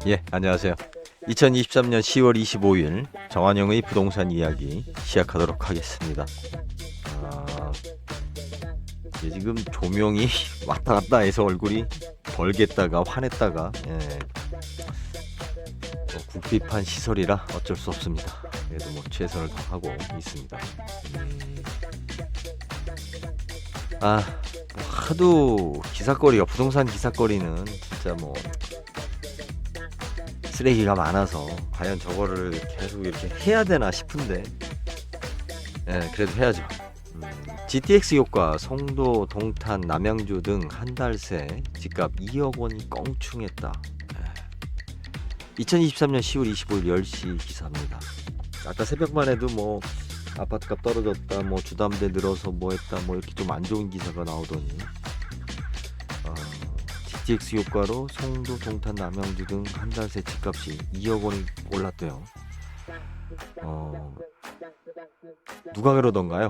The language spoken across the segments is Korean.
예, 안녕하세요. 2023년 10월 25일 정한영의 부동산 이야기 시작하도록 하겠습니다. 지금 조명이 왔다 갔다 해서 얼굴이 벌겠다가 화냈다가 국비판 시설이라 어쩔 수 없습니다. 그래도 뭐 최선을 다하고 있습니다. 뭐 하도 기사거리가, 부동산 기사거리는 진짜 뭐 쓰레기가 많아서 과연 저거를 계속 이렇게 해야 되나 싶은데, 그래도 해야죠. GTX 효과, 송도, 동탄, 남양주 등 한 달 새 집값 2억 원이 껑충했다. 2023년 10월 25일 10시 기사입니다. 아까 새벽만 해도 뭐 아파트값 떨어졌다, 뭐 주담대 늘어서 뭐 했다, 뭐 이렇게 좀 안 좋은 기사가 나오더니 GTX 효과로 송도, 동탄, 남양주 등 한 달 새 집값이 2억 원이 올랐대요. 누가 그러던가요?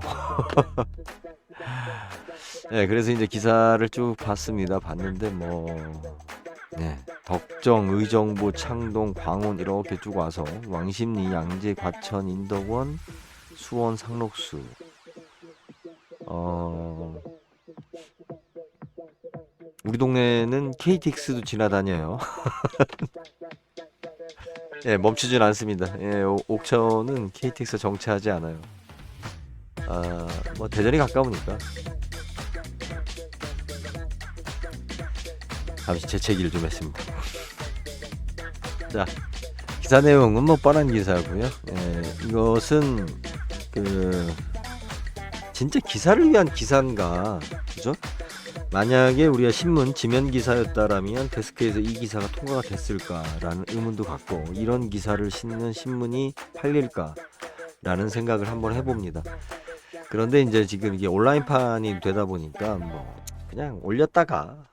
네, 그래서 이제 기사를 쭉 봤는데 덕정, 의정부, 창동, 광원 이렇게 쭉 와서 왕십리, 양재, 과천, 인덕원, 수원, 상록수, 우리 동네는 KTX도 지나다녀요. 예, 멈추진 않습니다. 예, 옥천은 KTX 정차하지 않아요. 뭐 대전이 가까우니까. 잠시 재채기를 좀 했습니다. 자, 기사 내용은 뭐 뻔한 기사고요. 이것은 진짜 기사를 위한 기사인가, 그죠? 만약에 우리가 신문 지면 기사였다라면 데스크에서 이 기사가 통과가 됐을까라는 의문도 갖고, 이런 기사를 싣는 신문이 팔릴까라는 생각을 한번 해봅니다. 그런데 이제 지금 이게 온라인판이 되다 보니까 뭐 그냥 올렸다가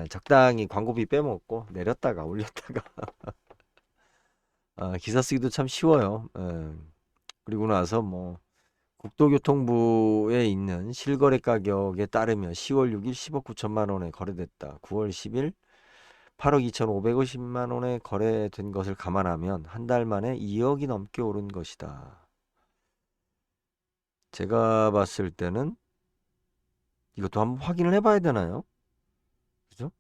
적당히 광고비 빼먹고 내렸다가 올렸다가 기사 쓰기도 참 쉬워요. 그리고 나서 뭐 국토교통부에 있는 실거래 가격에 따르면 10월 6일 10억 9천만 원에 거래됐다. 9월 10일 8억 2,550만 원에 거래된 것을 감안하면 한 달 만에 2억이 넘게 오른 것이다. 제가 봤을 때는 이것도 한번 확인을 해봐야 되나요? 그죠?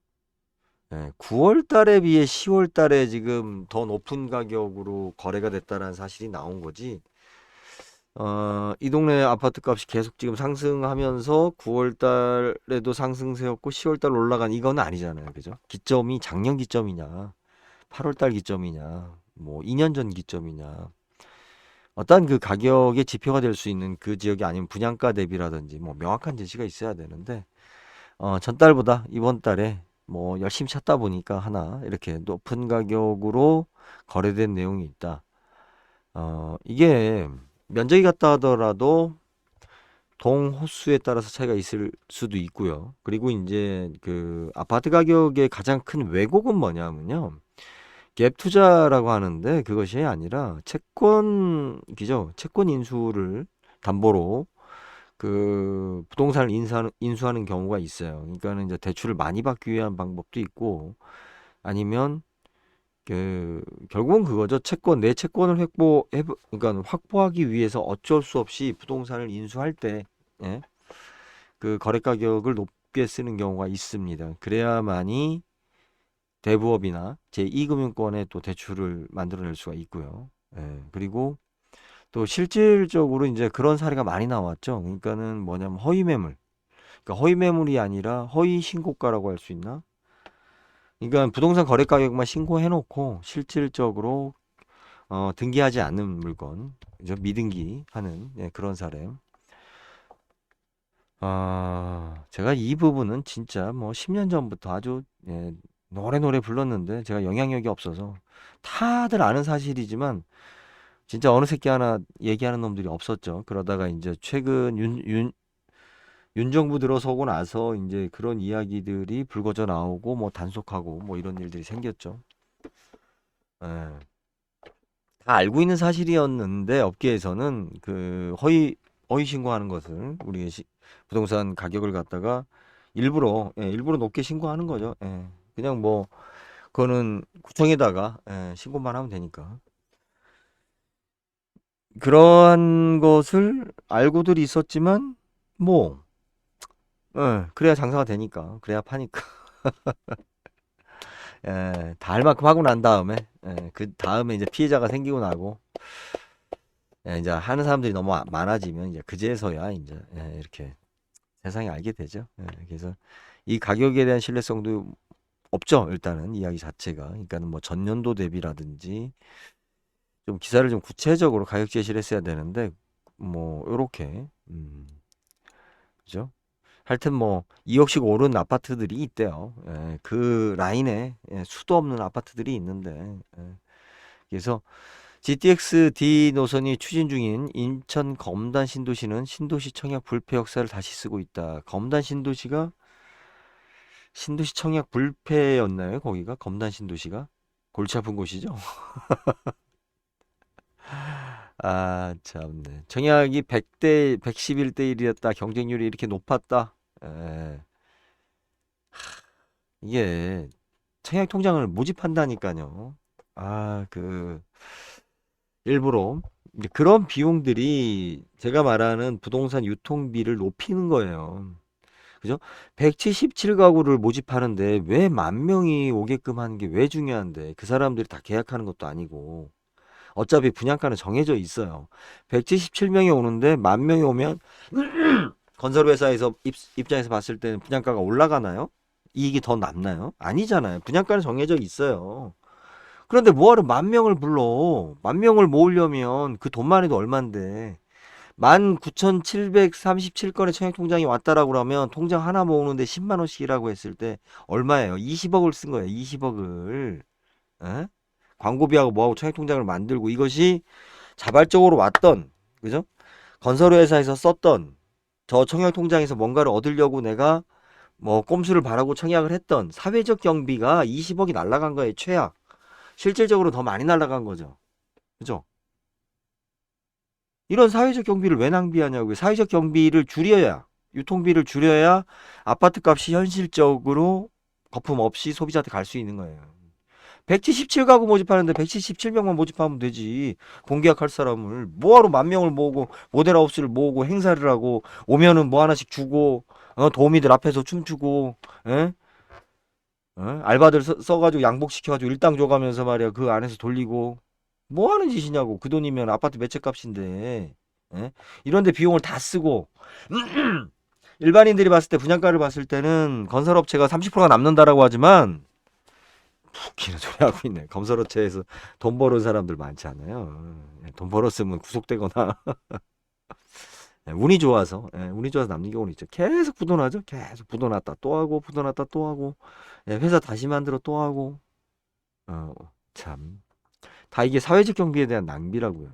9월 달에 비해 10월 달에 지금 더 높은 가격으로 거래가 됐다는 사실이 나온 거지. 이 동네 아파트 값이 계속 지금 상승하면서 9월 달에도 상승세였고 10월 달 올라간 이건 아니잖아요. 그죠? 기점이 작년 기점이냐, 8월 달 기점이냐, 뭐 2년 전 기점이냐. 어떤 그 가격의 지표가 될 수 있는 그 지역이 아니면 분양가 대비라든지 뭐 명확한 제시가 있어야 되는데, 전달보다 이번 달에 뭐 열심히 찾다 보니까 하나 이렇게 높은 가격으로 거래된 내용이 있다. 이게 면적이 같다 하더라도 동 호수에 따라서 차이가 있을 수도 있고요. 그리고 이제 그 아파트 가격의 가장 큰 왜곡은 뭐냐면요, 갭 투자라고 하는데 그것이 아니라 채권기죠. 채권 인수를 담보로 그 부동산을 인수하는 경우가 있어요. 그러니까는 이제 대출을 많이 받기 위한 방법도 있고, 아니면 결국은 그거죠. 내 채권을 그러니까 확보하기 위해서 어쩔 수 없이 부동산을 인수할 때, 그 거래 가격을 높게 쓰는 경우가 있습니다. 그래야만이 대부업이나 제2금융권에 또 대출을 만들어낼 수가 있고요. 그리고 또 실질적으로 이제 그런 사례가 많이 나왔죠. 그러니까는 뭐냐면 허위 매물. 그러니까 허위 매물이 아니라 허위 신고가라고 할 수 있나? 그러니까 부동산 거래 가격만 신고해놓고 실질적으로 등기하지 않는 물건, 그죠? 미등기하는 그런 사례. 제가 이 부분은 진짜 뭐 10년 전부터 아주 노래 불렀는데 제가 영향력이 없어서, 다들 아는 사실이지만 진짜 어느 새끼 하나 얘기하는 놈들이 없었죠. 그러다가 이제 최근 윤 정부 들어서고 나서 이제 그런 이야기들이 불거져 나오고 뭐 단속하고 뭐 이런 일들이 생겼죠. 다 다 알고 있는 사실이었는데 업계에서는 그 허위 신고하는 것을 우리 부동산 가격을 갖다가 일부러 높게 신고하는 거죠. 예. 그냥 뭐 그거는 구청에다가 신고만 하면 되니까. 그러한 것을 알고들 있었지만 뭐 그래야 장사가 되니까. 그래야 파니까. 다 할 만큼 하고 난 다음에 그 다음에 이제 피해자가 생기고 나고 이제 하는 사람들이 너무 많아지면 이제 그제서야 이제 이렇게 세상에 알게 되죠. 그래서 이 가격에 대한 신뢰성도 없죠. 일단은 이야기 자체가. 그러니까는 뭐 전년도 대비라든지 좀 기사를 좀 구체적으로 가격 제시를 했어야 되는데 뭐 요렇게 그죠? 하여튼 뭐 2억씩 오른 아파트들이 있대요. 그 라인에 수도 없는 아파트들이 있는데 그래서 GTX D 노선이 추진 중인 인천 검단 신도시는 신도시 청약 불패 역사를 다시 쓰고 있다. 검단 신도시가 신도시 청약 불패였나요? 거기가 검단 신도시가 골치 아픈 곳이죠. 아, 참네. 청약이 100대 111대 1이었다. 경쟁률이 이렇게 높았다. 에, 이게 청약 통장을 모집한다니까요. 아, 일부러 이제 그런 비용들이 제가 말하는 부동산 유통비를 높이는 거예요. 그죠? 177가구를 모집하는데 왜 10,000명이 오게끔 하는 게 왜 중요한데 그 사람들이 다 계약하는 것도 아니고 어차피 분양가는 정해져 있어요. 177명이 오는데 10,000명이 오면 건설회사에서 입장에서 봤을 때는 분양가가 올라가나요? 이익이 더 남나요? 아니잖아요. 분양가는 정해져 있어요. 그런데 뭐하러 10,000명을 불러? 10,000명을 모으려면 그 돈만 해도 얼만데. 19,737건의 청약통장이 왔다라고 그러면 통장 하나 모으는데 10만 원씩이라고 했을 때 얼마예요? 20억을 쓴 거예요. 20억을. 광고비하고 뭐하고 청약통장을 만들고 이것이 자발적으로 왔던 그죠? 건설회사에서 썼던 저 청약통장에서 뭔가를 얻으려고 내가 뭐 꼼수를 바라고 청약을 했던 사회적 경비가 20억이 날라간 거예요. 최악. 실질적으로 더 많이 날라간 거죠. 그죠? 이런 사회적 경비를 왜 낭비하냐고요. 사회적 경비를 줄여야, 유통비를 줄여야 아파트 값이 현실적으로 거품 없이 소비자한테 갈 수 있는 거예요. 177가구 모집하는데 177명만 모집하면 되지. 공계약할 사람을 뭐하러 10,000명을 모으고 모델하우스를 모으고 행사를 하고 오면은 뭐 하나씩 주고 도우미들 앞에서 춤추고 에? 알바들 써가지고 양복시켜가지고 일당 줘가면서 말이야 그 안에서 돌리고 뭐 하는 짓이냐고. 그 돈이면 아파트 매체 값인데 이런데 비용을 다 쓰고 일반인들이 봤을 때 분양가를 봤을 때는 건설업체가 30%가 남는다라고 하지만 웃기는 소리 하고 있네. 건설업체에서 돈 버는 사람들 많지 않아요. 돈 벌었으면 구속되거나 운이 좋아서 남는 경우는 있죠. 계속 부도나죠. 계속 부도났다 또 하고 부도났다 또 하고 회사 다시 만들어 또 하고 어, 참. 다 이게 사회적 경비에 대한 낭비라고요.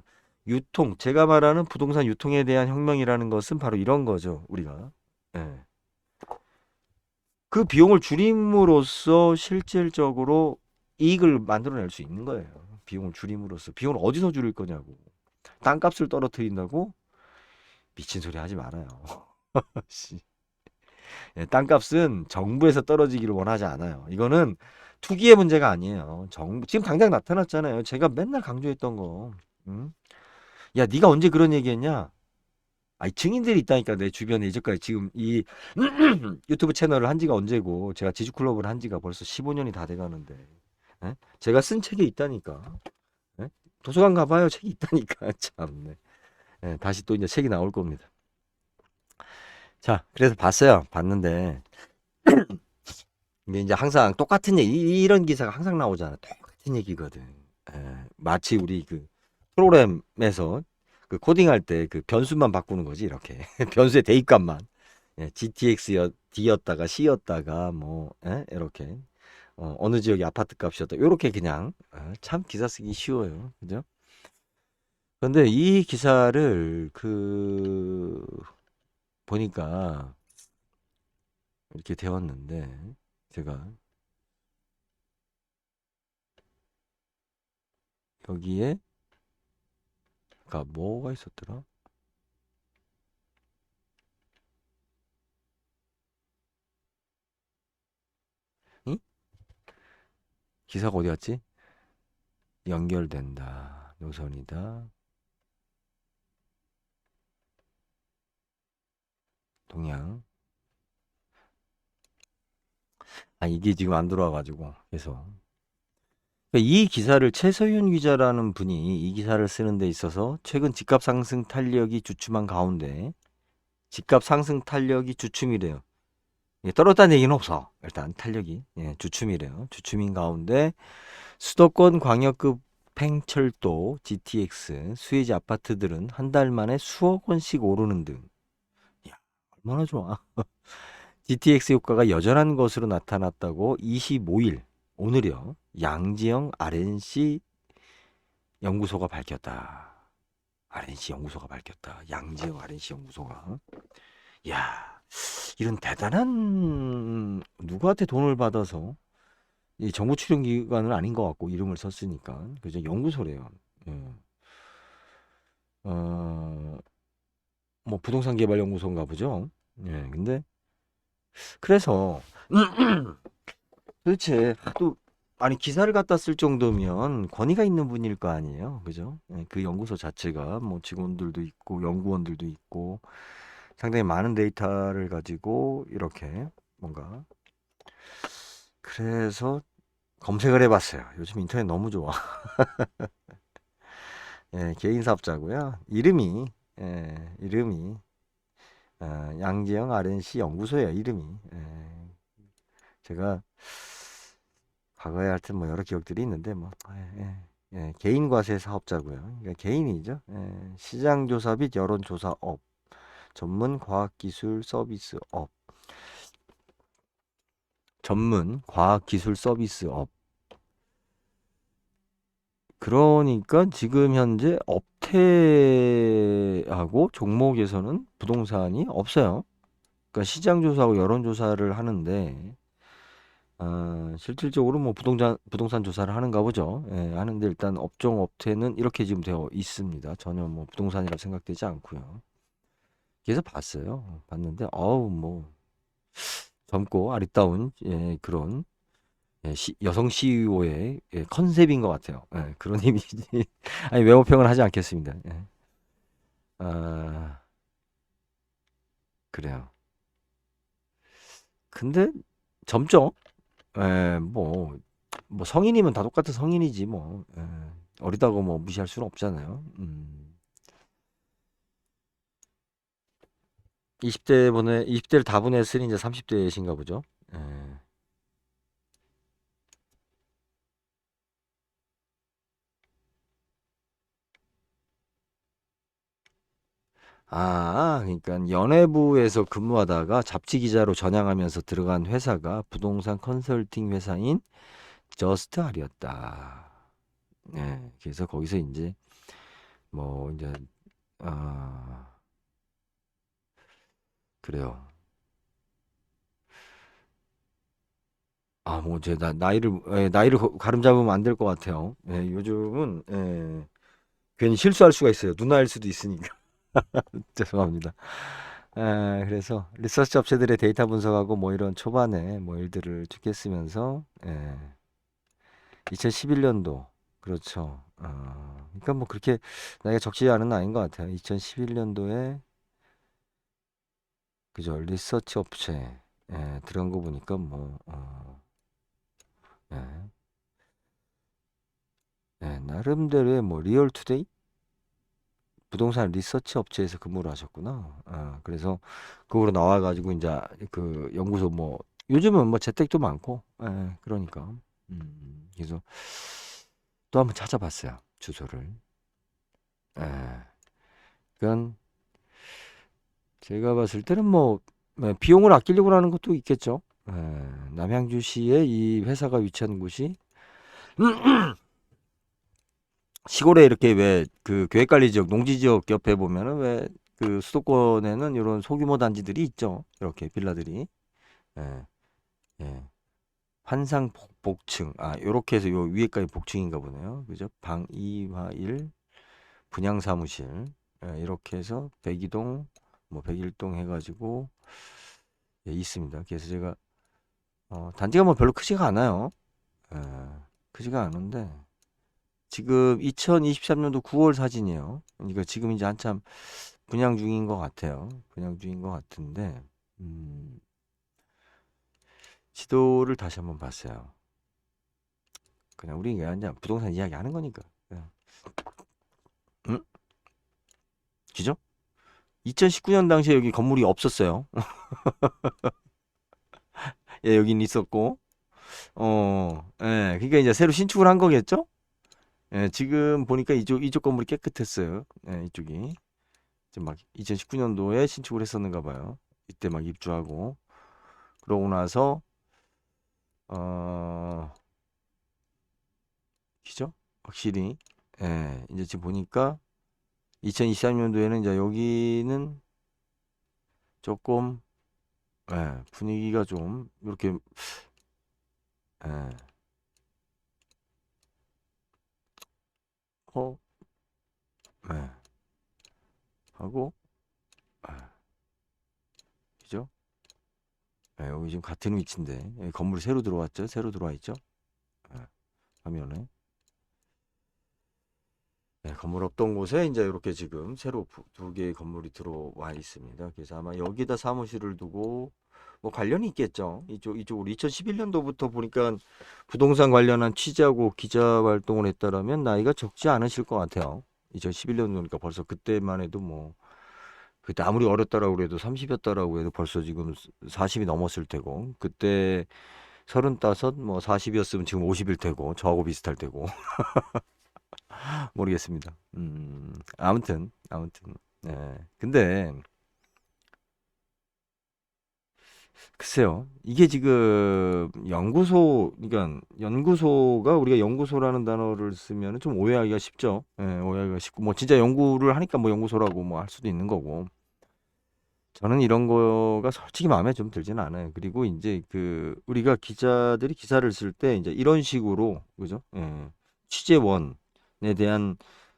제가 말하는 부동산 유통에 대한 혁명이라는 것은 바로 이런 거죠, 우리가. 예. 그 비용을 줄임으로써 실질적으로 이익을 만들어낼 수 있는 거예요. 비용을 줄임으로써. 비용을 어디서 줄일 거냐고. 땅값을 떨어뜨린다고? 미친 소리 하지 말아요. 씨. 땅값은 정부에서 떨어지기를 원하지 않아요. 이거는 투기의 문제가 아니에요. 지금 당장 나타났잖아요. 제가 맨날 강조했던 거. 응? 야, 네가 언제 그런 얘기했냐? 아니, 증인들이 있다니까 내 주변에 이제까지 지금 이 유튜브 채널을 한 지가 언제고 제가 지주클럽을 한 지가 벌써 15년이 다 돼가는데 제가 쓴 책이 있다니까. 예? 도서관 가봐요. 책이 있다니까. 참네. 다시 또 이제 책이 나올 겁니다. 자, 그래서 봤는데 이제 항상 똑같은 얘기, 이런 기사가 항상 나오잖아. 똑같은 얘기거든. 마치 우리 그 프로그램에서 그 코딩할 때 그 변수만 바꾸는 거지, 이렇게. 변수의 대입값만. GTX D였다가 C였다가 뭐, 이렇게. 어느 지역의 아파트 값이었다. 요렇게 그냥. 참 기사 쓰기 쉬워요. 그죠? 근데 이 기사를 보니까 이렇게 되었는데, 제가 여기에 그러니까 뭐가 있었더라? 응? 기사가 어디 갔지? 연결된다. 노선이다. 동양. 아, 이게 지금 안 들어와가지고 계속. 그러니까 이 기사를 최서윤 기자라는 분이 이 기사를 쓰는 데 있어서 최근 집값 상승 탄력이 주춤한 가운데 집값 상승 탄력이 주춤이래요. 예, 떨어졌다는 얘기는 없어. 일단 탄력이 예, 주춤이래요. 주춤인 가운데 수도권 광역급 팽철도 GTX 수혜지 아파트들은 한 달 만에 수억 원씩 오르는 등. 야, 얼마나 좋아. GTX 효과가 여전한 것으로 나타났다고 25일 오늘이요. 양지영 RNC 연구소가 밝혔다. RNC 연구소가 밝혔다. 양지영 RNC 연구소가. 야, 이런 대단한 누구한테 돈을 받아서 이 정부 출연 기관은 아닌 것 같고 이름을 썼으니까 그죠? 연구소래요. 예. 어, 뭐 부동산 개발 연구소인가 보죠. 예. 근데 그래서 도대체 또 아니 기사를 갖다 쓸 정도면 권위가 있는 분일 거 아니에요. 그죠? 예, 그 연구소 자체가 뭐 직원들도 있고 연구원들도 있고 상당히 많은 데이터를 가지고 이렇게 뭔가 그래서 검색을 해봤어요. 요즘 인터넷 너무 좋아. 예, 개인 사업자고요. 이름이 양지영 RNC 연구소예요. 이름이. 제가 과거에 하여튼 뭐 여러 기억들이 있는데 뭐 개인 과세 사업자고요. 그러니까 개인이죠. 시장조사 및 여론조사업, 전문 과학기술 서비스업, 전문 과학기술 서비스업. 그러니까 지금 현재 업태하고 종목에서는 부동산이 없어요. 그러니까 시장조사하고 여론조사를 하는데 실질적으로 뭐 부동산 조사를 하는가 보죠. 예, 하는데 일단 업종 업태는 이렇게 지금 되어 있습니다. 전혀 뭐 부동산이라고 생각되지 않고요. 그래서 봤어요. 봤는데 어우 뭐 젊고 아리따운 예, 그런 여성 CEO의 컨셉인 것 같아요. 예, 그런 이미지. 아니 외모평은 하지 않겠습니다. 예. 아 그래요. 근데 젊죠. 뭐 성인이면 다 똑같은 성인이지 뭐. 어리다고 뭐 무시할 수는 없잖아요. 20대를 다 보냈으니 이제 30대신가 보죠. 예. 그러니까 연예부에서 근무하다가 잡지 기자로 전향하면서 들어간 회사가 부동산 컨설팅 회사인 저스트 알이었다. 예. 그래서 거기서 이제 뭐 이제 아 그래요. 뭐 제 나이를 가름 잡으면 안 될 것 같아요. 예, 요즘은 괜히 실수할 수가 있어요. 누나일 수도 있으니까. 죄송합니다. 그래서 리서치 업체들의 데이터 분석하고 뭐 이런 초반에 뭐 일들을 쭉 했으면서 2011년도 그렇죠. 그러니까 뭐 그렇게 나이가 적지 않은 나이인 것 같아요. 2011년도에 그죠 리서치 업체 들어간 거 보니까 뭐 예, 나름대로의 뭐 리얼투데이 부동산 리서치 업체에서 근무를 하셨구나. 그래서 그거로 나와가지고 이제 그 연구소 뭐 요즘은 뭐 재택도 많고, 그러니까 그래서 또 한번 찾아봤어요 주소를. 예, 그건 제가 봤을 때는 뭐 비용을 아끼려고 하는 것도 있겠죠. 남양주시에 이 회사가 위치한 곳이 시골에 이렇게 왜 그 계획관리 지역, 농지 지역 옆에 보면은 왜 그 수도권에는 이런 소규모 단지들이 있죠. 이렇게 빌라들이. 예, 예. 환상 복층. 요렇게 해서 요 위에까지 복층인가 보네요. 그죠? 방 2화 1 분양 사무실 이렇게 해서 102동 뭐 101동 해가지고 있습니다. 그래서 제가 단지가 뭐 별로 크지가 않아요. 예, 크지가 않은데 지금 2023년도 9월 사진이에요. 그러니까 지금 이제 한참 분양 중인 것 같아요. 분양 중인 것 같은데 지도를 다시 한번 봤어요. 그냥 우리 그냥 부동산 이야기 하는 거니까. 그냥. 응? 그죠? 2019년 당시에 여기 건물이 없었어요. 예, 여긴 있었고. 예, 그러니까 이제 새로 신축을 한 거겠죠? 예, 지금 보니까 이쪽 건물이 깨끗했어요. 예, 이쪽이. 지금 막 2019년도에 신축을 했었는가 봐요. 이때 막 입주하고. 그러고 나서, 어, 그죠? 확실히. 예, 이제 지금 보니까 2023년도에는 이제 여기는 조금, 예, 분위기가 좀, 이렇게, 예, 어, 예, 하고, 예, 그죠? 예, 여기 지금 같은 위치인데, 예, 건물이 새로 들어왔죠? 새로 들어와 있죠? 예, 화면에. 예, 건물 없던 곳에 이제 이렇게 지금 새로 두 개의 건물이 들어와 있습니다. 그래서 아마 여기다 사무실을 두고, 뭐 관련이 있겠죠. 이쪽으로 2011년도부터 보니까 부동산 관련한 취재하고 기자 활동을 했다라면 나이가 적지 않으실 것 같아요. 2011년도니까 벌써 그때만 해도 뭐, 그때 아무리 어렸다라고 그래도 30이었다라고 해도 벌써 지금 40이 넘었을 테고, 그때 35, 뭐 40이었으면 지금 50일 테고, 저하고 비슷할 테고, 모르겠습니다. 아무튼, 네. 근데, 글쎄요. 이게 지금 그러니까 연구소가 우리가 연구소라는 단어를 쓰면 좀 오해하기가 쉽죠. 예, 오해하기가 쉽고, 뭐 진짜 연구를 하니까 뭐 연구소라고 뭐 할 수도 있는 거고. 저는 이런 거가 솔직히 마음에 좀 들지는 않아요. 그리고 이제 우리가 기자들이 기사를 쓸 때 이제 이런 식으로, 그죠? 예, 취재원에 대한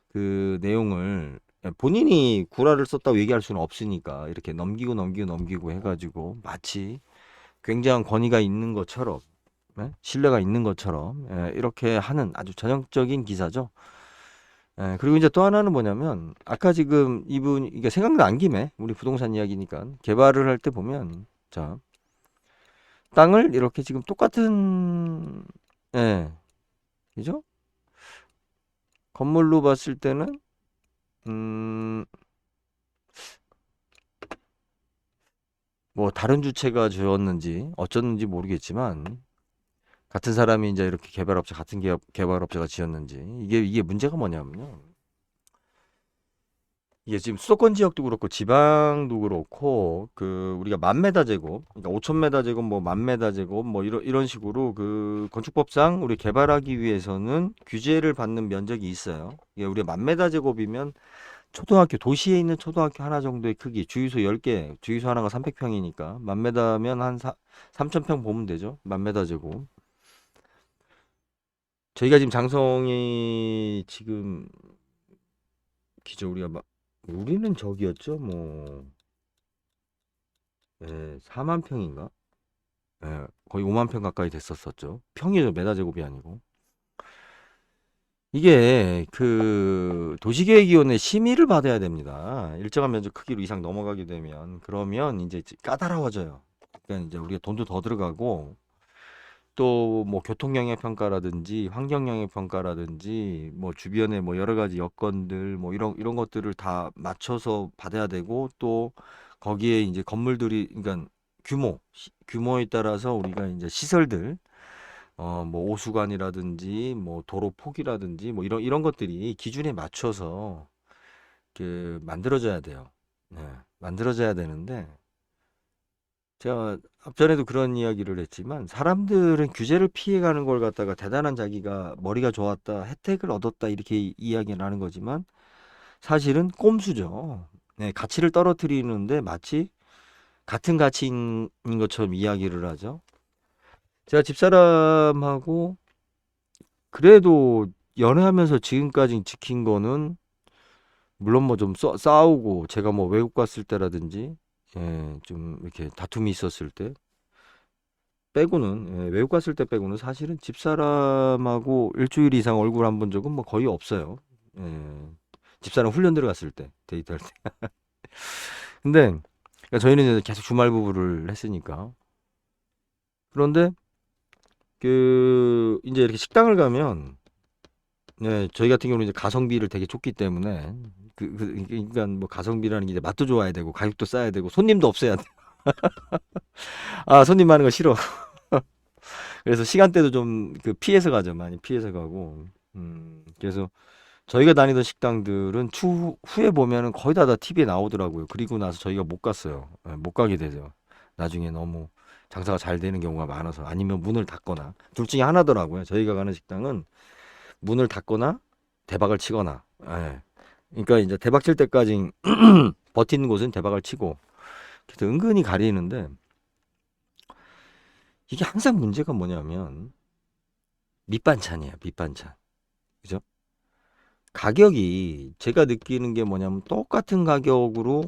그 내용을 본인이 구라를 썼다고 얘기할 수는 없으니까 이렇게 넘기고 해가지고 마치 굉장한 권위가 있는 것처럼, 신뢰가 있는 것처럼 이렇게 하는 아주 전형적인 기사죠. 그리고 이제 또 하나는 뭐냐면 아까 지금 이게 생각난 김에 우리 부동산 이야기니까 개발을 할 때 보면 자 땅을 이렇게 지금 똑같은 예 그죠? 건물로 봤을 때는 음 뭐 다른 주체가 지었는지 어쩌는지 모르겠지만 같은 사람이 이제 이렇게 같은 개발업체가 지었는지 이게 문제가 뭐냐면요. 이게 지금 수도권 지역도 그렇고 지방도 그렇고 우리가 1000m 제곱, 그러니까 5000m 제곱, 뭐 1000m 제곱, 뭐 이런 식으로 건축법상 우리 개발하기 위해서는 규제를 받는 면적이 있어요. 이게 우리가 1000m 제곱이면 도시에 있는 초등학교 하나 정도의 크기, 주유소 10개, 주유소 하나가 300평이니까 1000m면 한 3000평 보면 되죠. 1000m 제곱. 저희가 지금 장성이 지금 기죠 우리는 저기였죠. 뭐 4만 평인가? 거의 5만 평 가까이 됐었었죠. 평이죠. 메다제곱이 아니고. 이게 도시계획위원회 심의를 받아야 됩니다. 일정한 면적 크기로 이상 넘어가게 되면 그러면 이제 까다로워져요. 그러니까 이제 우리가 돈도 더 들어가고 또 뭐 교통 영향 평가라든지 환경 영향 평가라든지 뭐 주변에 뭐 여러 가지 여건들 뭐 이런 것들을 다 맞춰서 받아야 되고 또 거기에 이제 건물들이 그러니까 규모에 따라서 우리가 이제 시설들 뭐 오수관이라든지 뭐 도로 폭이라든지 뭐 이런 것들이 기준에 맞춰서 만들어져야 돼요. 네, 만들어져야 되는데 제가 앞전에도 그런 이야기를 했지만 사람들은 규제를 피해가는 걸 갖다가 대단한 자기가 머리가 좋았다, 혜택을 얻었다 이렇게 이야기를 하는 거지만 사실은 꼼수죠. 네, 가치를 떨어뜨리는데 마치 같은 가치인 것처럼 이야기를 하죠. 제가 집사람하고 그래도 연애하면서 지금까지 지킨 거는 물론 뭐 좀 싸우고 제가 뭐 외국 갔을 때라든지 좀 이렇게 다툼이 있었을 때 빼고는 외국 갔을 때 빼고는 사실은 집사람하고 일주일 이상 얼굴 안 본 적은 뭐 거의 없어요. 예. 집사람 훈련 들어갔을 때 데이트할 때. 근데 그러니까 저희는 이제 계속 주말 부부를 했으니까. 그런데 그 이제 이렇게 식당을 가면 저희 같은 경우는 이제 가성비를 되게 쫓기 때문에 그러니까 뭐 가성비라는 게 이제 맛도 좋아야 되고 가격도 싸야 되고 손님도 없어야 돼. 아, 손님 많은 거 싫어. 그래서 시간대도 좀 그 피해서 가죠. 많이 피해서 가고. 그래서 저희가 다니던 식당들은 추후에 보면은 거의 다 TV에 나오더라고요. 그리고 나서 저희가 못 갔어요. 못 가게 되죠. 나중에 너무 장사가 잘 되는 경우가 많아서 아니면 문을 닫거나 둘 중에 하나더라고요. 저희가 가는 식당은 문을 닫거나 대박을 치거나. 예. 그러니까 이제 대박 칠 때까지 버티는 곳은 대박을 치고 그래서 은근히 가리는데 이게 항상 문제가 뭐냐면 밑반찬이에요. 밑반찬. 그죠? 가격이 제가 느끼는 게 뭐냐면 똑같은 가격으로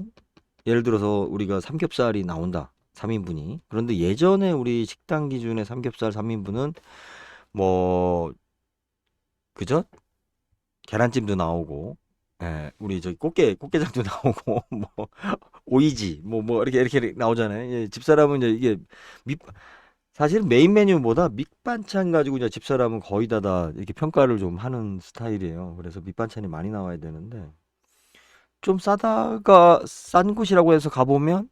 예를 들어서 우리가 삼겹살이 나온다. 3인분이. 그런데 예전에 우리 식당 기준의 삼겹살 3인분은 뭐 그죠? 계란찜도 나오고 우리 저기 꽃게장도 나오고 뭐 오이지 뭐 이렇게 나오잖아요. 집사람은 이제 이게 밑 사실 메인 메뉴보다 밑반찬 가지고 이제 집사람은 거의 다 이렇게 평가를 좀 하는 스타일이에요. 그래서 밑반찬이 많이 나와야 되는데 좀 싸다가 싼 곳이라고 해서 가보면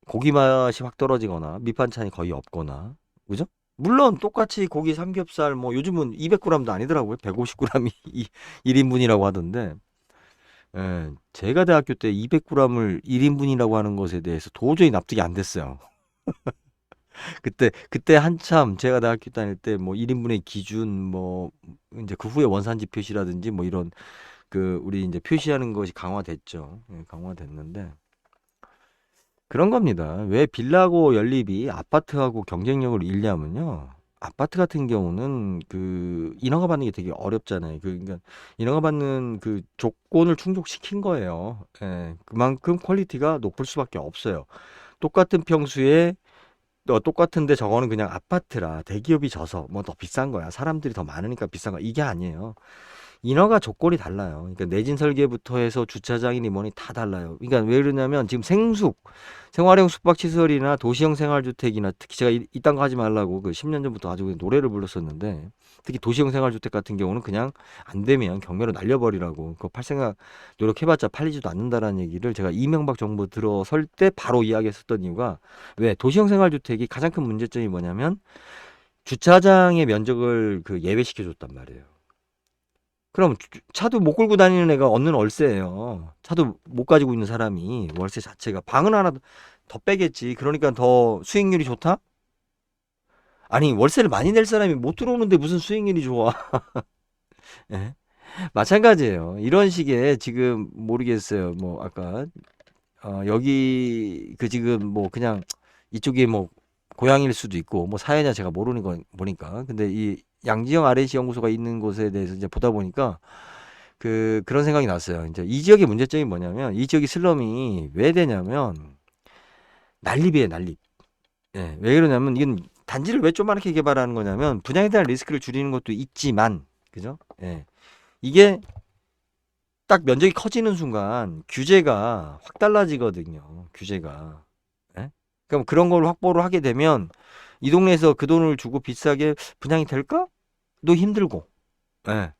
고기 맛이 확 떨어지거나 밑반찬이 거의 없거나 그죠? 물론 똑같이 고기 삼겹살 뭐 요즘은 200g도 아니더라고요. 150g이 1인분이라고 하던데 제가 대학교 때 200g을 1인분이라고 하는 것에 대해서 도저히 납득이 안 됐어요. 그때 한참 제가 대학교 다닐 때 뭐 1인분의 기준 뭐 이제 그 후에 원산지 표시라든지 뭐 이런 그 우리 이제 표시하는 것이 강화됐죠. 강화됐는데 그런 겁니다. 왜 빌라고 연립이 아파트하고 경쟁력을 잃냐면요. 아파트 같은 경우는 그 인허가 받는 게 되게 어렵잖아요. 그러니까 인허가 받는 그 조건을 충족시킨 거예요. 그만큼 퀄리티가 높을 수밖에 없어요. 똑같은 평수에 똑같은데 저거는 그냥 아파트라 대기업이 져서 뭐 더 비싼 거야. 사람들이 더 많으니까 비싼 거야. 이게 아니에요. 인허가 조건이 달라요. 그러니까 내진 설계부터 해서 주차장이니 뭐니 다 달라요. 그러니까 왜 그러냐면 지금 생활형 숙박시설이나 도시형 생활주택이나 특히 제가 이딴 거 하지 말라고 그 10년 전부터 아주 그냥 노래를 불렀었는데 특히 도시형 생활주택 같은 경우는 그냥 안 되면 경매로 날려버리라고 그거 팔 생각 노력해봤자 팔리지도 않는다라는 얘기를 제가 이명박 정부 들어설 때 바로 이야기했었던 이유가 왜 도시형 생활주택이 가장 큰 문제점이 뭐냐면 주차장의 면적을 그 예외시켜줬단 말이에요. 그럼 차도 못 끌고 다니는 애가 얻는 월세예요. 차도 못 가지고 있는 사람이 월세 자체가 방은 하나 더 빼겠지. 그러니까 더 수익률이 좋다? 아니 월세를 많이 낼 사람이 못 들어오는데 무슨 수익률이 좋아? 예? 마찬가지예요. 이런 식의 지금 모르겠어요. 뭐 아까 여기 그 지금 뭐 그냥 이쪽이 뭐 고향일 수도 있고 뭐 사회냐 제가 모르는 거 보니까 근데 이 양지영 RNC 연구소가 있는 곳에 대해서 이제 보다 보니까 그런 생각이 났어요. 이제 이 지역의 문제점이 뭐냐면 이 지역이 슬럼이 왜 되냐면 난립이에요, 난립. 왜 그러냐면 이건 단지를 왜 조그맣게 개발하는 거냐면 분양에 대한 리스크를 줄이는 것도 있지만 그죠? 이게 딱 면적이 커지는 순간 규제가 확 달라지거든요. 규제가. 그럼 그런 걸 확보를 하게 되면 이 동네에서 그 돈을 주고 비싸게 분양이 될까? 도 힘들고. 예.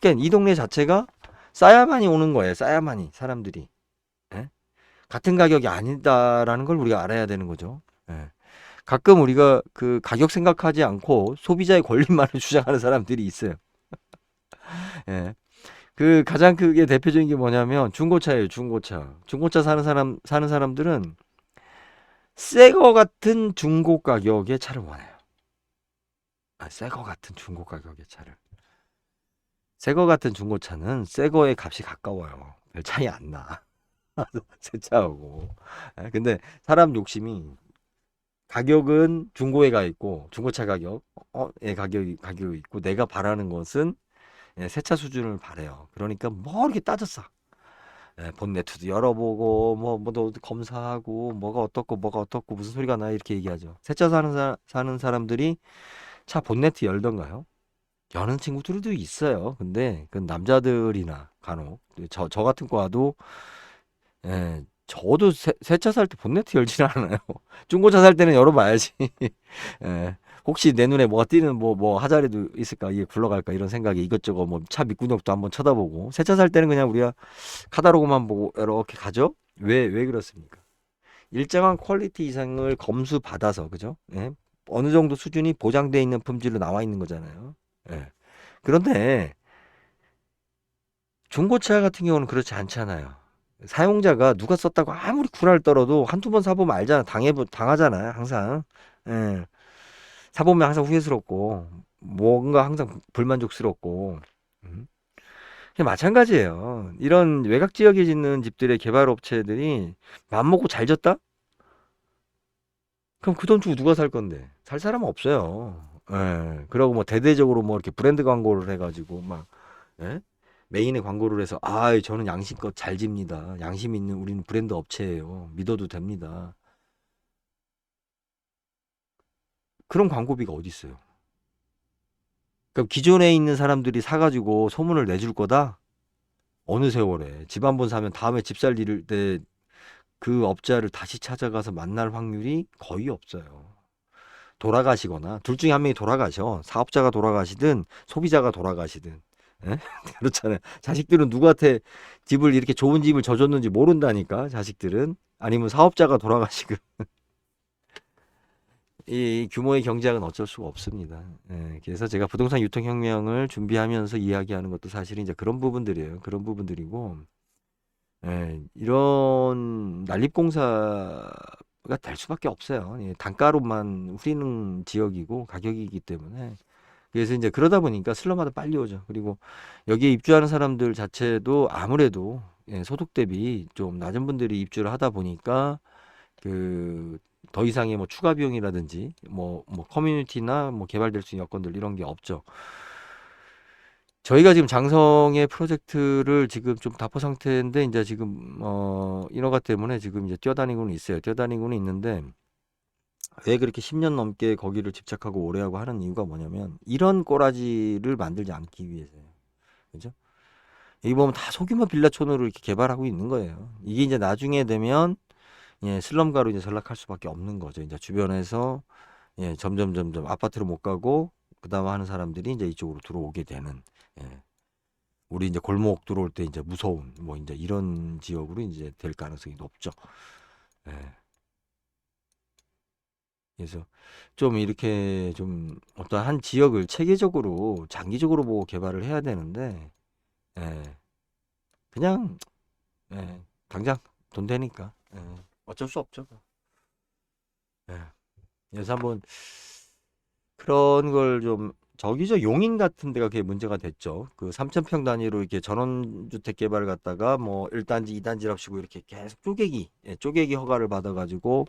그러니까 이 동네 자체가 싸야만이 오는 거예요. 싸야만이 사람들이. 예? 같은 가격이 아니다라는 걸 우리가 알아야 되는 거죠. 예. 가끔 우리가 그 가격 생각하지 않고 소비자의 권리만을 주장하는 사람들이 있어요. 예. 그 가장 크게 대표적인 게 뭐냐면 중고차예요, 중고차. 중고차 사는 사람들은 새 거 같은 중고 가격의 차를 원해요. 새 거 같은 중고 가격의 차를. 새 거 같은 중고차는 새 거의 값이 가까워요. 별 차이 안 나. 새 차하고. 근데 사람 욕심이 가격은 중고에 가 있고 중고차 가격, 가격이 있고 내가 바라는 것은 예, 세차 수준을 바래요. 그러니까 뭐 이렇게 따졌어. 예, 본네트도 열어보고 뭐 검사하고 뭐가 어떻고 무슨 소리가 나 이렇게 얘기하죠. 세차 사는 사람들이 차 본네트 열던가요? 여는 친구들도 있어요. 근데 그 남자들이나 간혹 저 같은 과도 예, 저도 세차 살 때 본네트 열지는 않아요. 중고차 살 때는 열어봐야지. 예, 혹시 내 눈에 뭐가 띄는 뭐 하자리도 있을까 이게 굴러갈까 이런 생각에 이것저것 뭐 차 밑구녕도 한번 쳐다보고 세차 살 때는 그냥 우리가 카다로그만 보고 이렇게 가죠. 왜 그렇습니까? 일정한 퀄리티 이상을 검수 받아서 그죠? 예? 어느 정도 수준이 보장돼 있는 품질로 나와 있는 거잖아요. 예. 그런데 중고차 같은 경우는 그렇지 않잖아요. 사용자가 누가 썼다고 아무리 구라를 떨어도 한두 번 사보면 알잖아. 당하잖아요. 항상. 예. 사보면 항상 후회스럽고, 뭔가 항상 불만족스럽고. 음. 마찬가지예요. 이런 외곽 지역에 짓는 집들의 개발 업체들이 맘먹고 잘 졌다? 그럼 그 돈 주고 누가 살 건데? 살 사람은 없어요. 예. 그러고 뭐 대대적으로 뭐 이렇게 브랜드 광고를 해가지고 막, 예? 메인에 광고를 해서, 아, 저는 양심껏 잘 집니다. 양심 있는 우리는 브랜드 업체예요. 믿어도 됩니다. 그런 광고비가 어디 있어요? 그럼 기존에 있는 사람들이 사가지고 소문을 내줄 거다? 어느 세월에. 집 한 번 사면 다음에 집 살 일을 때 그 업자를 다시 찾아가서 만날 확률이 거의 없어요. 돌아가시거나 둘 중에 한 명이 돌아가셔. 사업자가 돌아가시든 소비자가 돌아가시든. 예? 그렇잖아요. 자식들은 누구한테 집을 이렇게 좋은 집을 져줬는지 모른다니까. 자식들은 아니면 사업자가 돌아가시고 이 규모의 경제학은 어쩔 수가 없습니다. 예, 그래서 제가 부동산 유통혁명을 준비하면서 이야기하는 것도 사실은 이제 그런 부분들이에요. 그런 부분들이고 예, 이런 난립공사가 될 수밖에 없어요. 예, 단가로만 후리는 지역이고 가격이기 때문에 그래서 이제 그러다 보니까 슬럼화도 빨리 오죠. 그리고 여기에 입주하는 사람들 자체도 아무래도 예, 소득 대비 좀 낮은 분들이 입주를 하다 보니까 그 더 이상의 뭐 추가 비용이라든지 뭐 커뮤니티나 뭐 개발될 수 있는 여건들 이런 게 없죠. 저희가 지금 장성의 프로젝트를 지금 좀 답보 상태인데 이제 지금 인허가 때문에 지금 이제 뛰어다니고는 있어요. 뛰어다니고는 있는데 왜 그렇게 10년 넘게 거기를 집착하고 오래 하고 하는 이유가 뭐냐면 이런 꼬라지를 만들지 않기 위해서예요. 그죠? 여기 보면 다 소규모 빌라촌으로 이렇게 개발하고 있는 거예요. 이게 이제 나중에 되면 예, 슬럼가로 이제 전락할 수밖에 없는 거죠. 이제 주변에서 예, 점점 아파트로 못 가고 그다음 하는 사람들이 이제 이쪽으로 들어오게 되는 예. 우리 이제 골목 들어올 때 이제 무서운 뭐 이제 이런 지역으로 이제 될 가능성이 높죠. 예. 그래서 좀 이렇게 좀 어떤 한 지역을 체계적으로 장기적으로 보고 개발을 해야 되는데 예. 그냥 예. 당장 돈 되니까 예. 어쩔 수 없죠. 예. 그래서 한번 그런 걸 좀 저기죠 용인 같은 데가 그게 문제가 됐죠. 그 3,000평 단위로 이렇게 전원주택 개발 갖다가 뭐 1단지, 2단지랍시고 이렇게 계속 쪼개기 허가를 받아가지고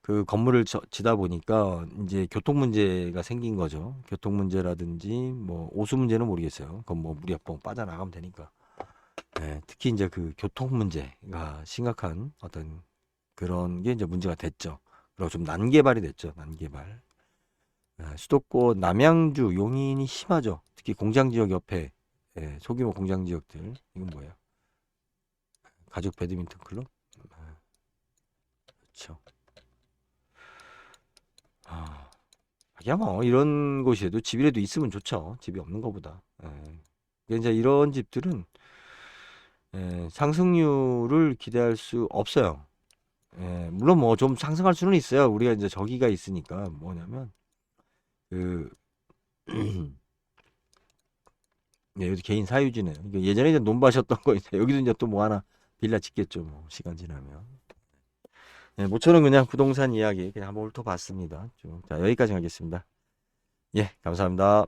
그 건물을 지다 보니까 이제 교통 문제가 생긴 거죠. 교통 문제라든지 뭐 오수 문제는 모르겠어요. 그건 뭐 물이 뻥 빠져나가면 되니까. 예, 특히 이제 그 교통 문제가 심각한 어떤 그런 게 이제 문제가 됐죠. 그리고 좀 난개발이 됐죠. 난개발. 수도권 남양주, 용인이 심하죠. 특히 공장 지역 옆에 예, 소규모 공장 지역들. 이건 뭐예요? 가족 배드민턴 클럽? 그렇죠. 아, 야, 뭐 이런 곳이라도 집이라도 있으면 좋죠. 집이 없는 것보다. 예. 그러니까 이제 이런 집들은 예, 상승률을 기대할 수 없어요. 예, 물론 뭐 좀 상승할 수는 있어요. 우리가 이제 저기가 있으니까 뭐냐면 그 예, 여기 개인 사유지네요. 그러니까 예전에 이제 논밭이었던 거 이제 여기도 이제 또 뭐 하나 빌라 짓겠죠. 뭐 시간 지나면. 예, 모처럼 그냥 부동산 이야기 그냥 한번 훑어봤습니다. 자, 여기까지 하겠습니다. 예, 감사합니다.